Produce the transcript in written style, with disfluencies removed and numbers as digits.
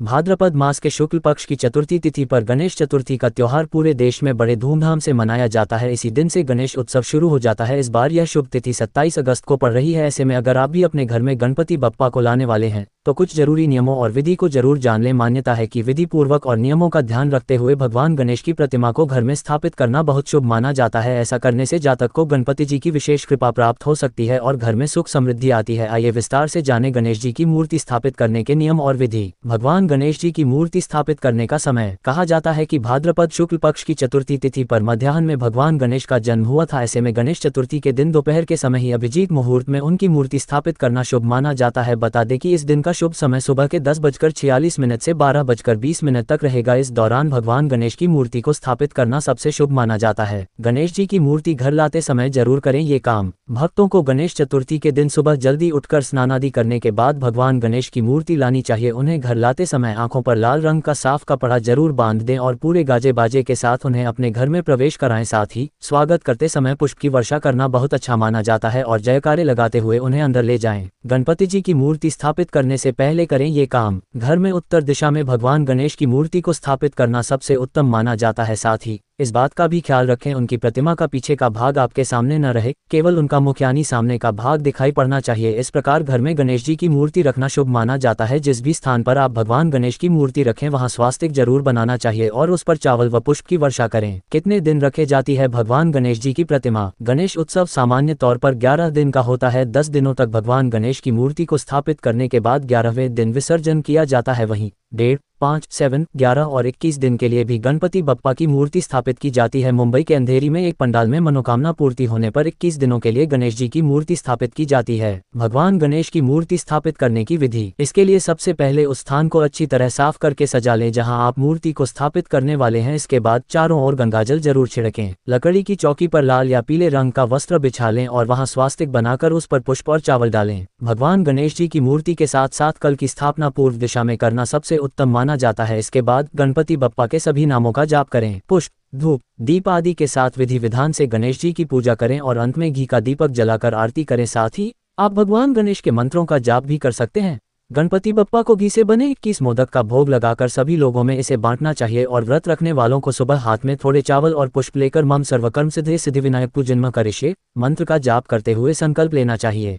भाद्रपद मास के शुक्ल पक्ष की चतुर्थी तिथि पर गणेश चतुर्थी का त्योहार पूरे देश में बड़े धूमधाम से मनाया जाता है। इसी दिन से गणेश उत्सव शुरू हो जाता है। इस बार यह शुभ तिथि 27 अगस्त को पड़ रही है। ऐसे में अगर आप भी अपने घर में गणपति बप्पा को लाने वाले हैं तो कुछ जरूरी नियमों और विधि को जरूर जान लें। मान्यता है कि विधि पूर्वक और नियमों का ध्यान रखते हुए भगवान गणेश की प्रतिमा को घर में स्थापित करना बहुत शुभ माना जाता है। ऐसा करने से जातक को गणपति जी की विशेष कृपा प्राप्त हो सकती है और घर में सुख समृद्धि आती है। आइए विस्तार से जाने गणेश जी की मूर्ति स्थापित करने के नियम और विधि। भगवान गणेश जी की मूर्ति स्थापित करने का समय कहा जाता है कि भाद्रपद शुक्ल पक्ष की चतुर्थी तिथि पर मध्याह्न में भगवान गणेश का जन्म हुआ था। ऐसे में गणेश चतुर्थी के दिन दोपहर के समय ही अभिजीत मुहूर्त में उनकी मूर्ति स्थापित करना शुभ माना जाता है। बता दें कि इस दिन का शुभ समय सुबह 10:46 से 12:20 तक रहेगा। इस दौरान भगवान गणेश की मूर्ति को स्थापित करना सबसे शुभ माना जाता है। गणेश जी की मूर्ति घर लाते समय जरूर करें ये काम। भक्तों को गणेश चतुर्थी के दिन सुबह जल्दी उठकर स्नानादि करने के बाद भगवान गणेश की मूर्ति लानी चाहिए। उन्हें घर लाते समय आंखों पर लाल रंग का साफ कपड़ा जरूर बांध दें और पूरे गाजे बाजे के साथ उन्हें अपने घर में प्रवेश कराएं। साथ ही स्वागत करते समय पुष्प की वर्षा करना बहुत अच्छा माना जाता है और जयकारे लगाते हुए उन्हें अंदर ले जाएं। गणपति जी की मूर्ति स्थापित करने से पहले करें ये काम। घर में उत्तर दिशा में भगवान गणेश की मूर्ति को स्थापित करना सबसे उत्तम माना जाता है। साथ ही इस बात का भी ख्याल रखें उनकी प्रतिमा का पीछे का भाग आपके सामने न रहे, केवल उनका मुख यानी सामने का भाग दिखाई पड़ना चाहिए। इस प्रकार घर में गणेश जी की मूर्ति रखना शुभ माना जाता है। जिस भी स्थान पर आप भगवान गणेश की मूर्ति रखें वहां स्वास्तिक जरूर बनाना चाहिए और उस पर चावल व पुष्प की वर्षा करें। कितने दिन रखे जाती है भगवान गणेश जी की प्रतिमा? गणेश उत्सव सामान्य तौर पर 11 दिन का होता है। 10 दिनों तक भगवान गणेश की मूर्ति को स्थापित करने के बाद 11वें दिन विसर्जन किया जाता है। वहीं 1.5, 5, 7, 11 और 21 दिन के लिए भी गणपति बप्पा की मूर्ति स्थापित की जाती है। मुंबई के अंधेरी में एक पंडाल में मनोकामना पूर्ति होने पर 21 दिनों के लिए गणेश जी की मूर्ति स्थापित की जाती है। भगवान गणेश की मूर्ति स्थापित करने की विधि। इसके लिए सबसे पहले उस स्थान को अच्छी तरह साफ करके सजा लें जहां आप मूर्ति को स्थापित करने वाले हैं। इसके बाद चारों ओर गंगाजल जरूर छिड़कें। लकड़ी की चौकी पर लाल या पीले रंग का वस्त्र बिछा लें और वहां स्वास्तिक बनाकर उस पर पुष्प और चावल डालें। भगवान गणेश जी की मूर्ति के साथ साथ कल की स्थापना पूर्व दिशा में करना सबसे उत्तम माना जाता है। इसके बाद गणपति बप्पा के सभी नामों का जाप करें। पुष्प, धूप, दीप आदि के साथ विधि विधान से गणेश जी की पूजा करें और अंत में घी का दीपक जलाकर आरती करें। साथ ही आप भगवान गणेश के मंत्रों का जाप भी कर सकते हैं। गणपति बप्पा को घी से बने 21 मोदक का भोग लगाकर सभी लोगों में इसे बांटना चाहिए और व्रत रखने वालों को सुबह हाथ में थोड़े चावल और पुष्प लेकर मम सर्वकर्म सिद्धे सिद्धि विनायक पूजन्म करिष्ये मंत्र का जाप करते हुए संकल्प लेना चाहिए।